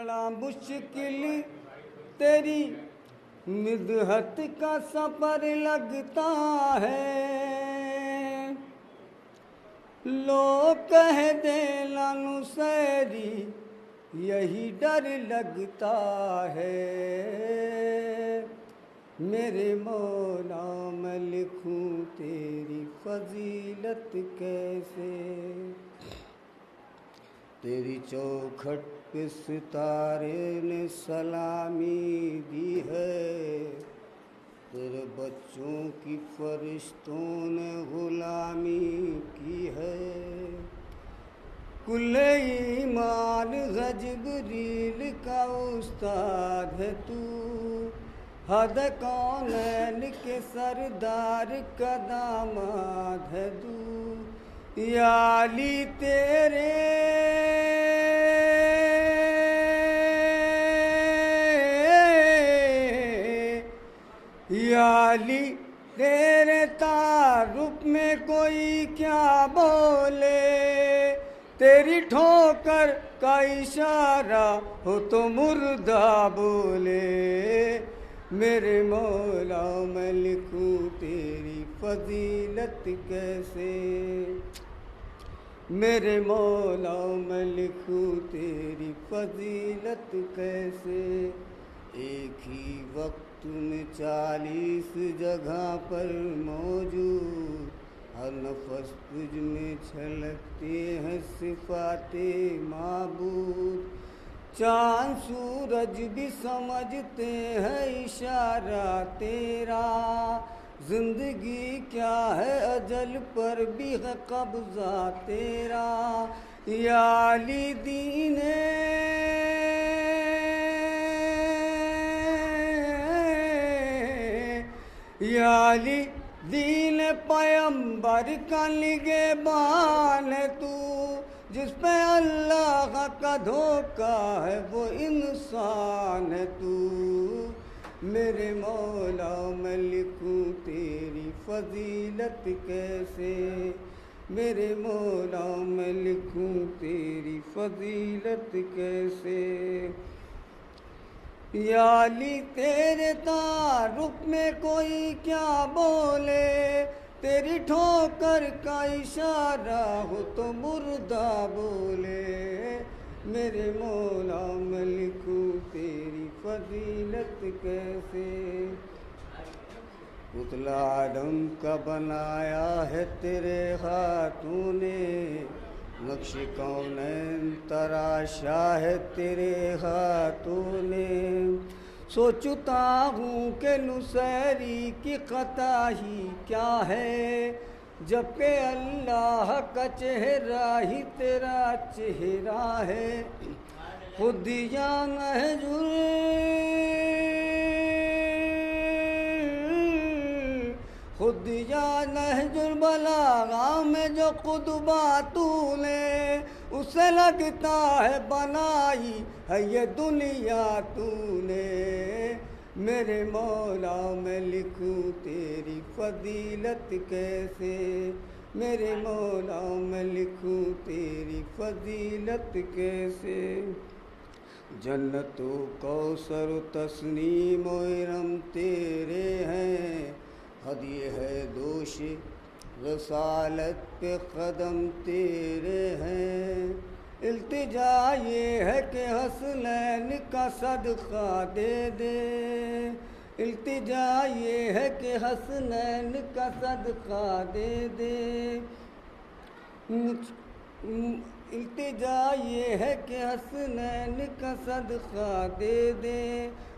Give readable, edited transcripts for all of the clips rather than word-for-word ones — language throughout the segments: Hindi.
बड़ा मुश्किल तेरी मिदहत का सफर लगता है। लोग कह दे लानुसैरी यही डर लगता है। मेरे मौला मैं लिखूं तेरी फजीलत कैसे। तेरी चौखट पे सितारे ने सलामी दी है। तेरे बच्चों की फरिश्तों ने गुलामी की है। कुल्ले ईमान जिब्रील का उस्ताद है तू। हद कौनैन के सरदार का दामाद है तू। या अली तेरे या अली तेरे तारुफ में कोई क्या बोले। तेरी ठोकर का इशारा हो तो मुर्दा बोले। मेरे मौला मैं लिखूं तेरी फजीलत कैसे। मेरे मौला मैं लिखूं तेरी फजीलत कैसे। एक ही वक्त में 40 जगह पर मौजूद। हर नफस तुझ में छलकते हैं सिफाते माबूद। चाँद सूरज भी समझते हैं इशारा तेरा। जिंदगी क्या है अजल पर भी है कब्जा तेरा। या अली दीने या अली दीन पैगंबर का निगहबान है तू। जिस पे अल्लाह का धोखा है वो इंसान है तू। मेरे मौला मैं लिखूं तेरी फजीलत कैसे। मेरे मौला मैं लिखूं तेरी फजीलत कैसे। या अली तेरे तारुफ में कोई क्या बोले। तेरी ठोकर का इशारा हो तो मुर्दा बोले। मेरे मौला मैं लिखूं तेरी फजीलत कैसे। पुतला आदम का बनाया है तेरे हाथों ने। नक्श कौनैन तराशा है तेरे हाथों ने। सोचता हूँ कि नुसैरी की खता ही क्या है। जबकि अल्लाह का चेहरा ही तेरा चेहरा है। खुद जान है खुद या नहजुल बलागा में जो खुतबा तूने। उसे लगता है बनाई है ये दुनिया तूने। मेरे मौला मैं लिखूं तेरी फजीलत कैसे। मेरे मौला मैं लिखूं तेरी फजीलत कैसे। जन्नतो कौसर तस्नीम इरम तेरे हैं। हदिये है दोष रसालत पे कदम तेरे हैं। इल्तिजा ये है कि हसनैन का सदका दे दे। इल्तिजा ये है कि हसनैन का सदका दे दे। इल्तिजा ये है कि हसनैन का सदका दे दे।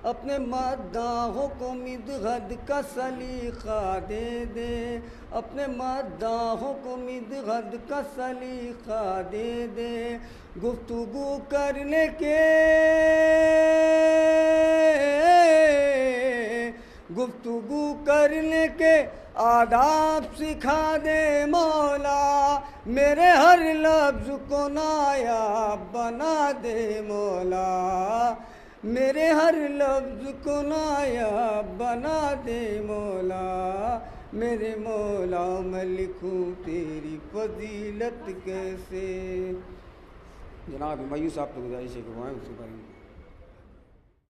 अपने मद्दाहों को मिदहद का सलीका दे दे। अपने मद्दाहों को मिदहद का सलीका दे दे। गुफ्तगू करने के गुफ्तगू करने के आदाब सिखा दे मौला। मेरे हर लफ्ज़ को नायाब बना दे मौला। मेरे हर लफ्ज़ को नायाब बना दे मौला। मेरे मौला मैं लिखूं तेरी फजीलत कैसे। जनाब हुमायूं साहब को गुजारिश है कि वहाँ उसके बारे में